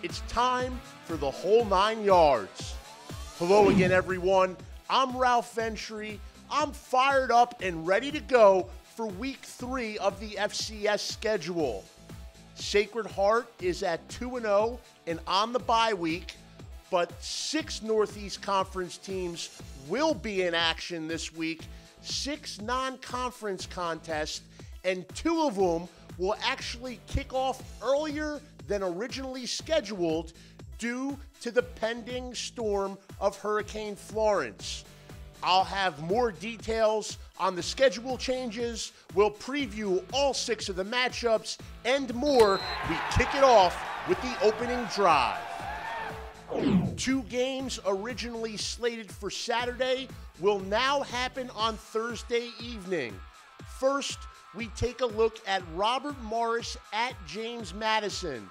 It's time for the whole 9 yards. Hello again, everyone. I'm Ralph Ventre. I'm fired up and ready to go for week 3 of the FCS schedule. Sacred Heart is at 2-0 and on the bye week, but 6 Northeast Conference teams will be in action this week. 6 non-conference contests, and 2 of them will actually kick off earlier than originally scheduled due to the pending storm of Hurricane Florence. I'll have more details on the schedule changes. We'll preview all 6 of the matchups and more. We kick it off with the opening drive. 2 games originally slated for Saturday will now happen on Thursday evening. First, we take a look at Robert Morris at James Madison.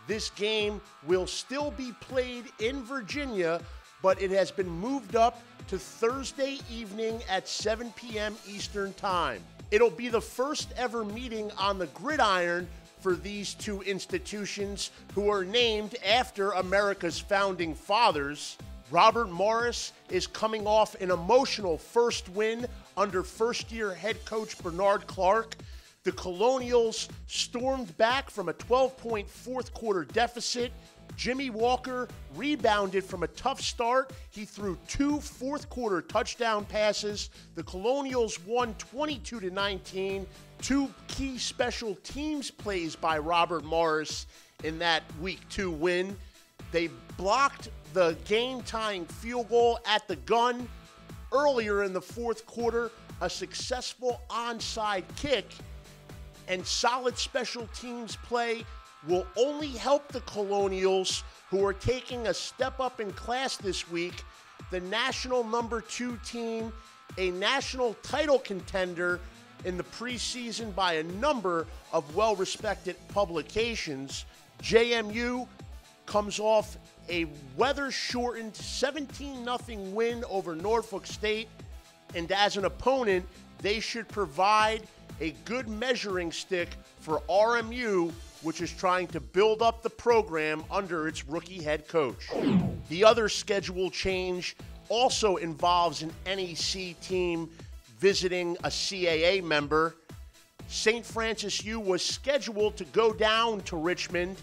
This game will still be played in Virginia, but it has been moved up to Thursday evening at 7 p.m. Eastern Time. It'll be the first ever meeting on the gridiron for these 2 institutions who are named after America's founding fathers. Robert Morris is coming off an emotional first win under first-year head coach Bernard Clark. The Colonials stormed back from a 12-point fourth-quarter deficit. Jimmy Walker rebounded from a tough start. He threw 2 fourth-quarter touchdown passes. The Colonials won 22-19. 2 key special teams plays by Robert Morris in that Week 2 win. They blocked the game-tying field goal at the gun earlier in the fourth quarter, a successful onside kick, and solid special teams play will only help the Colonials, who are taking a step up in class this week. The national number 2 team, a national title contender in the preseason by a number of well-respected publications. JMU comes off a weather-shortened 17-0 win over Norfolk State, and as an opponent, they should provide a good measuring stick for RMU, which is trying to build up the program under its rookie head coach. The other schedule change also involves an NEC team visiting a CAA member. St. Francis U was scheduled to go down to Richmond.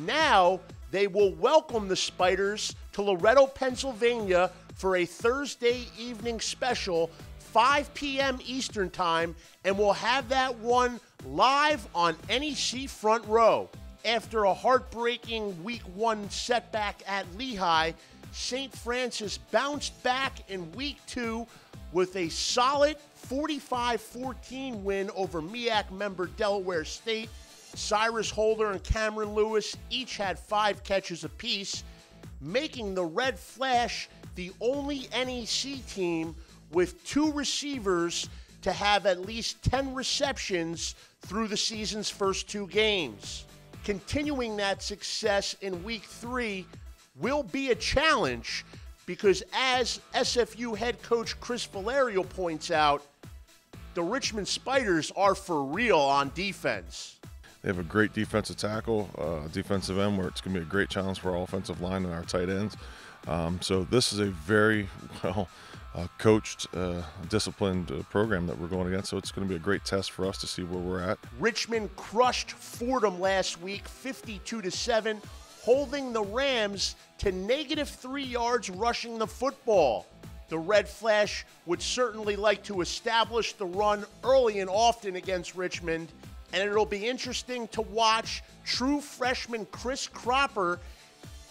Now they will welcome the Spiders to Loretto, Pennsylvania for a Thursday evening special, 5 p.m. Eastern Time, and we'll have that one live on NEC Front Row. After a heartbreaking Week 1 setback at Lehigh, St. Francis bounced back in Week 2 with a solid 45-14 win over MEAC member Delaware State. Cyrus Holder and Cameron Lewis each had 5 catches apiece, making the Red Flash the only NEC team with 2 receivers to have at least 10 receptions through the season's first 2 games. Continuing that success in Week 3 will be a challenge because, as SFU head coach Chris Valerio points out, the Richmond Spiders are for real on defense. They have a great defensive tackle, defensive end, where it's going to be a great challenge for our offensive line and our tight ends. So this is a very well coached, disciplined program that we're going against. So it's going to be a great test for us to see where we're at. Richmond crushed Fordham last week, 52-7, holding the Rams to -3 yards rushing the football. The Red Flash would certainly like to establish the run early and often against Richmond, and it'll be interesting to watch true freshman Chris Cropper.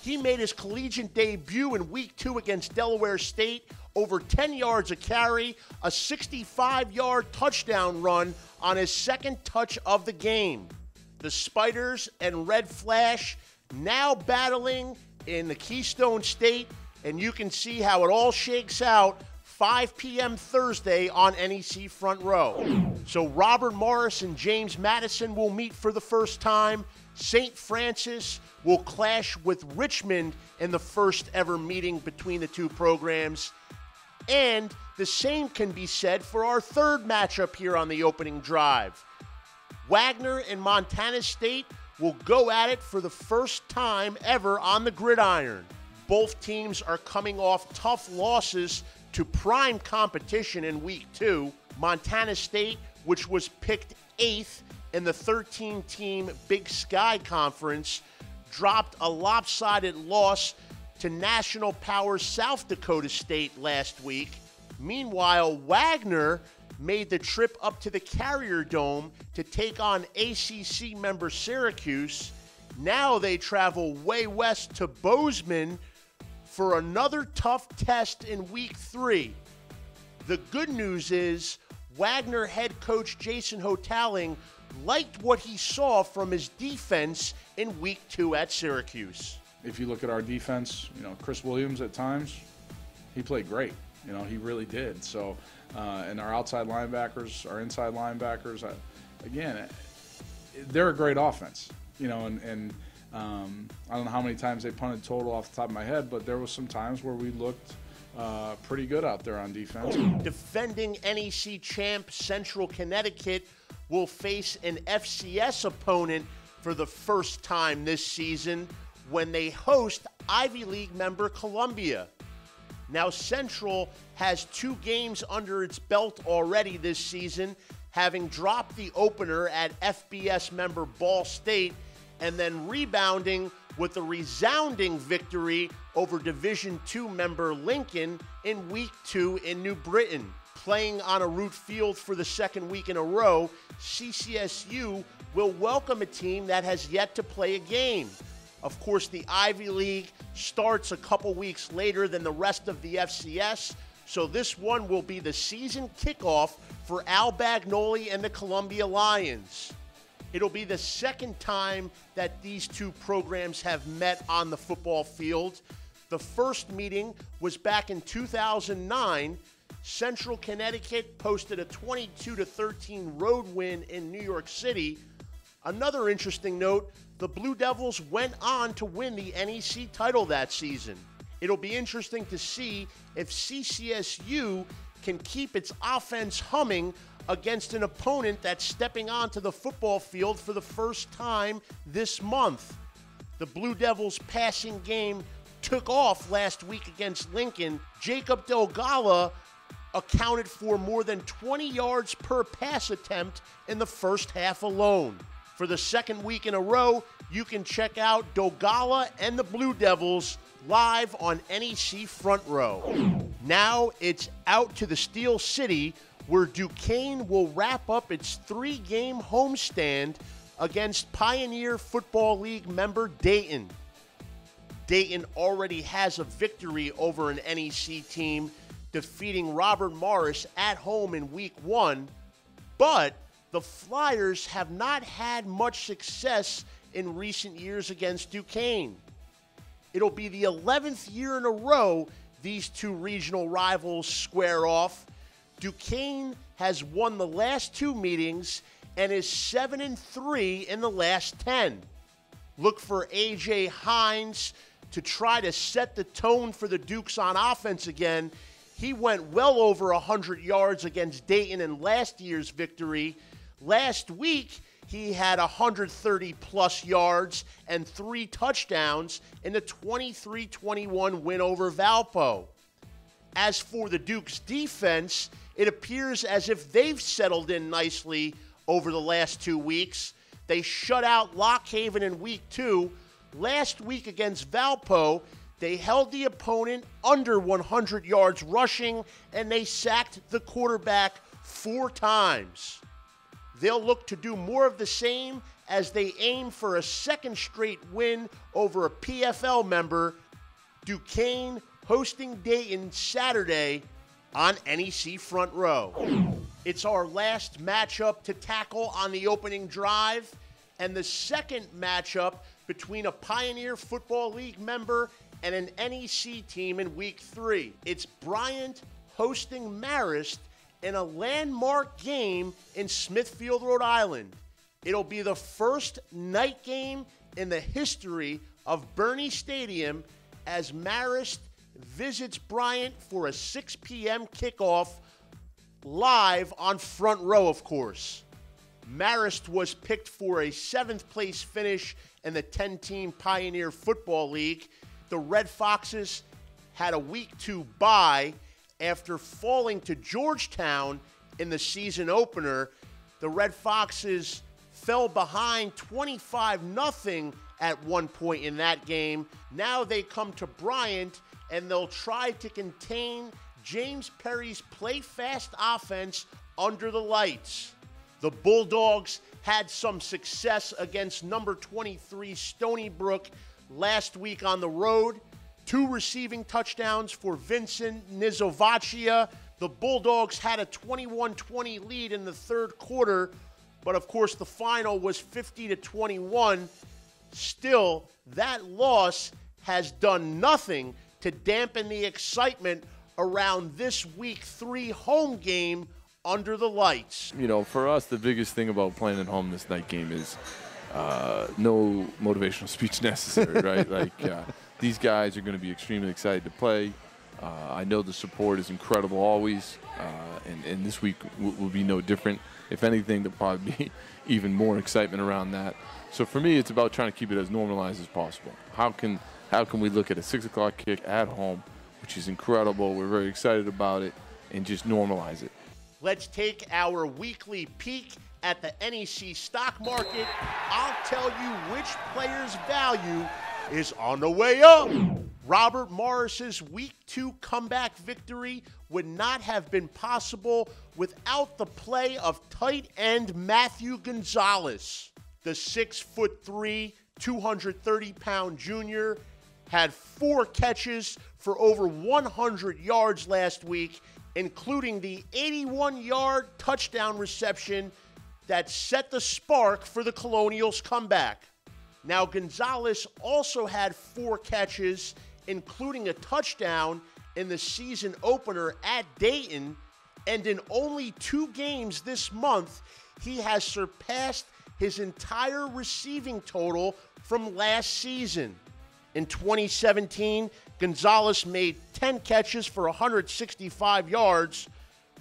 He made his collegiate debut in Week 2 against Delaware State, over 10 yards a carry, a 65-yard touchdown run on his second touch of the game. The Spiders and Red Flash now battling in the Keystone State, and you can see how it all shakes out 5 p.m. Thursday on NEC Front Row. So Robert Morris and James Madison will meet for the first time. St. Francis will clash with Richmond in the first ever meeting between the 2 programs. And the same can be said for our third matchup here on the opening drive. Wagner and Montana State will go at it for the first time ever on the gridiron. Both teams are coming off tough losses to prime competition in Week 2. Montana State, which was picked 8th in the 13-team Big Sky Conference, dropped a lopsided loss to national power South Dakota State last week. Meanwhile, Wagner made the trip up to the Carrier Dome to take on ACC member Syracuse. Now they travel way west to Bozeman for another tough test in Week 3. The good news is Wagner head coach Jason Hotaling liked what he saw from his defense in Week 2 at Syracuse. If you look at our defense, Chris Williams at times, he played great. He really did. So, and our outside linebackers, our inside linebackers, again, they're a great offense. And I don't know how many times they punted total off the top of my head, but there was some times where we looked pretty good out there on defense. Defending NEC champ Central Connecticut will face an FCS opponent for the first time this season when they host Ivy League member Columbia. Now, Central has 2 games under its belt already this season, having dropped the opener at FBS member Ball State and then rebounding with a resounding victory over Division II member Lincoln in Week 2 in New Britain. Playing on a root field for the second week in a row, CCSU will welcome a team that has yet to play a game. Of course, the Ivy League starts a couple weeks later than the rest of the FCS, so this one will be the season kickoff for Al Bagnoli and the Columbia Lions. It'll be the second time that these two programs have met on the football field. The first meeting was back in 2009. Central Connecticut posted a 22-13 road win in New York City. Another interesting note, the Blue Devils went on to win the NEC title that season. It'll be interesting to see if CCSU can keep its offense humming against an opponent that's stepping onto the football field for the first time this month. The Blue Devils' passing game took off last week against Lincoln. Jacob Delgado accounted for more than 20 yards per pass attempt in the first half alone. For the second week in a row, you can check out Dogala and the Blue Devils live on NEC Front Row. Now it's out to the Steel City, where Duquesne will wrap up its 3-game homestand against Pioneer Football League member Dayton. Dayton already has a victory over an NEC team, defeating Robert Marist at home in Week 1, but the Flyers have not had much success in recent years against Duquesne. It'll be the 11th year in a row these two regional rivals square off. Duquesne has won the last 2 meetings and is 7-3 in the last 10. Look for A.J. Hines to try to set the tone for the Dukes on offense again. He went well over 100 yards against Dayton in last year's victory. Last week, he had 130-plus yards and 3 touchdowns in the 23-21 win over Valpo. As for the Dukes' defense, it appears as if they've settled in nicely over the last 2 weeks. They shut out Lock Haven in Week 2. Last week against Valpo, they held the opponent under 100 yards rushing, and they sacked the quarterback 4 times. They'll look to do more of the same as they aim for a second straight win over a PFL member. Duquesne hosting Dayton Saturday on NEC Front Row. It's our last matchup to tackle on the opening drive, and the second matchup between a Pioneer Football League member and an NEC team in Week 3. It's Bryant hosting Marist in a landmark game in Smithfield, Rhode Island. It'll be the first night game in the history of Bernie Stadium as Marist visits Bryant for a 6 p.m. kickoff live on Front Row, of course. Marist was picked for a 7th place finish in the 10-team Pioneer Football League. The Red Foxes had a Week 2 bye after falling to Georgetown in the season opener. The Red Foxes fell behind 25-0 at one point in that game. Now they come to Bryant, and they'll try to contain James Perry's play-fast offense under the lights. The Bulldogs had some success against number 23 Stony Brook last week on the road. 2 receiving touchdowns for Vincent Nizovachia. The Bulldogs had a 21-20 lead in the third quarter, but of course the final was 50-21. Still, that loss has done nothing to dampen the excitement around this Week 3 home game under the lights. You know, for us, the biggest thing about playing at home this night game is no motivational speech necessary, right? Like, these guys are going to be extremely excited to play. I know the support is incredible always, and this week will be no different. If anything, there'll probably be even more excitement around that. So for me, it's about trying to keep it as normalized as possible. How can we look at a 6 o'clock kick at home, which is incredible, we're very excited about it, and just normalize it. Let's take our weekly peek at the NEC stock market. I'll tell you which player's value is on the way up. Robert Morris's Week 2 comeback victory would not have been possible without the play of tight end Matthew Gonzales. The 6'3", 230-pound junior had 4 catches for over 100 yards last week, including the 81-yard touchdown reception that set the spark for the Colonials' comeback. Now, Gonzales also had 4 catches, including a touchdown in the season opener at Dayton, and in only 2 games this month, he has surpassed his entire receiving total from last season. In 2017, Gonzales made 10 catches for 165 yards.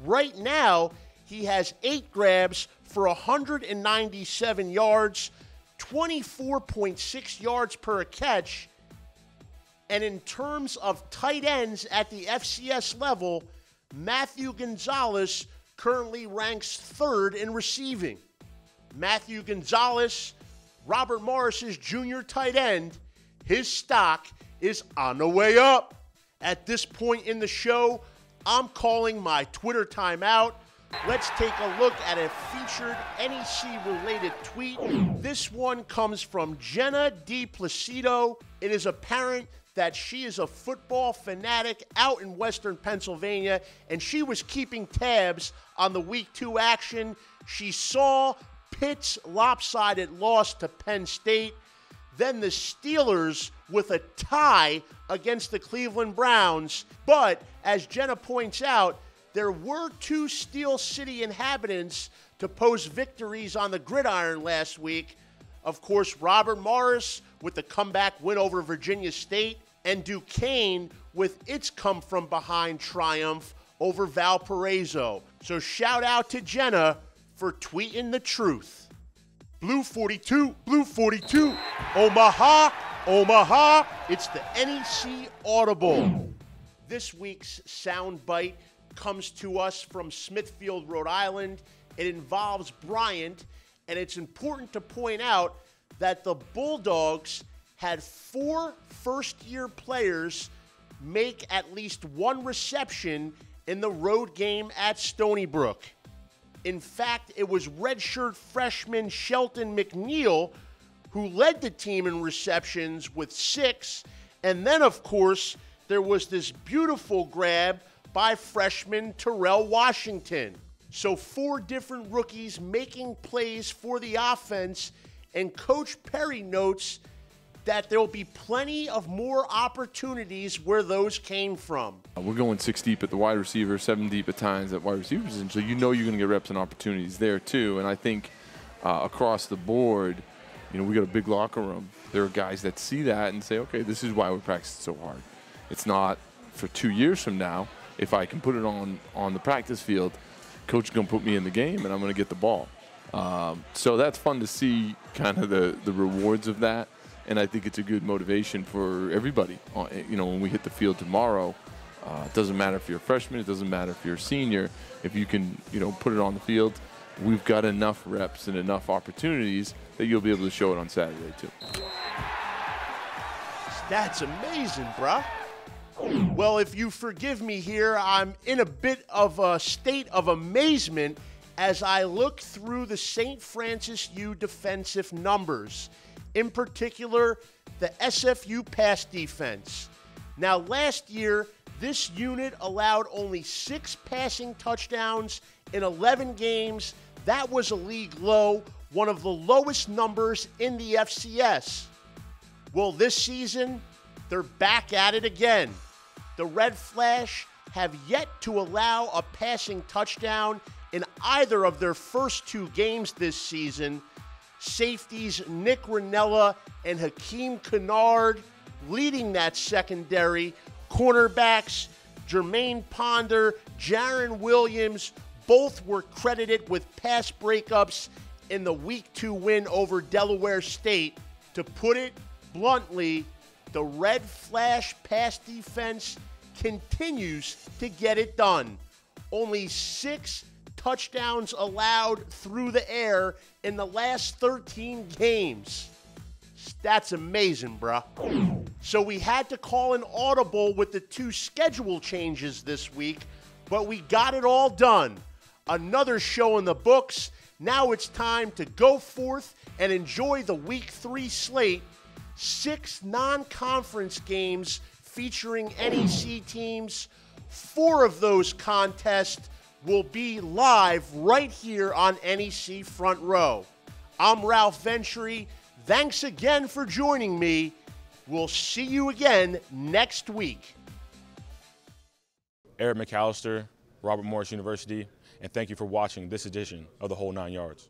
Right now, he has 8 grabs for 197 yards, 24.6 yards per catch. And in terms of tight ends at the FCS level, Matthew Gonzales currently ranks 3rd in receiving. Matthew Gonzales, Robert Morris's junior tight end, his stock is on the way up. At this point in the show, I'm calling my Twitter timeout. Let's take a look at a featured NEC-related tweet. This one comes from Jenna D. Placido. It is apparent that she is a football fanatic out in Western Pennsylvania, and she was keeping tabs on the Week 2 action. She saw Pitt's lopsided loss to Penn State, then the Steelers with a tie against the Cleveland Browns. But, as Jenna points out, there were 2 Steel City inhabitants to post victories on the gridiron last week. Of course, Robert Morris with the comeback win over Virginia State, and Duquesne with its come-from-behind triumph over Valparaiso. So shout out to Jenna for tweeting the truth. Blue 42, Blue 42, Omaha, Omaha, it's the NEC Audible. This week's Soundbite comes to us from Smithfield, Rhode Island. It involves Bryant, and it's important to point out that the Bulldogs had 4 first-year players make at least 1 reception in the road game at Stony Brook. In fact, it was redshirt freshman Shelton McNeil who led the team in receptions with 6, and then, of course, there was this beautiful grab by freshman Terrell Washington. So 4 different rookies making plays for the offense, and Coach Perry notes that there'll be plenty of more opportunities where those came from. We're going 6 deep at the wide receiver, 7 deep at times at wide receiver position, so you know you're going to get reps and opportunities there too. And I think across the board, you know, we got a big locker room. There are guys that see that and say, okay, this is why we practice so hard. It's not for 2 years from now, if I can put it on the practice field, coach is going to put me in the game and I'm going to get the ball. So that's fun to see kind of the rewards of that. And I think it's a good motivation for everybody. You know, when we hit the field tomorrow, it doesn't matter if you're a freshman, it doesn't matter if you're a senior. If you can, you know, put it on the field, we've got enough reps and enough opportunities that you'll be able to show it on Saturday too. That's amazing, bruh. Well, if you forgive me here, I'm in a bit of a state of amazement as I look through the St. Francis U defensive numbers, in particular, the SFU pass defense. Now, last year, this unit allowed only 6 passing touchdowns in 11 games. That was a league low, one of the lowest numbers in the FCS. Well, this season, they're back at it again. The Red Flash have yet to allow a passing touchdown in either of their first 2 games this season. Safeties Nick Ranella and Hakeem Kennard leading that secondary. Cornerbacks Jermaine Ponder, Jaron Williams, both were credited with pass breakups in the Week 2 win over Delaware State. To put it bluntly, the Red Flash pass defense continues to get it done. Only 6 touchdowns allowed through the air in the last 13 games. That's amazing, bruh. So we had to call an audible with the 2 schedule changes this week, but we got it all done. Another show in the books. Now it's time to go forth and enjoy the Week 3 slate. 6 non-conference games featuring NEC teams. 4 of those contests will be live right here on NEC Front Row. I'm Ralph Ventre. Thanks again for joining me. We'll see you again next week. Eric McAllister, Robert Morris University, and thank you for watching this edition of The Whole 9 Yards.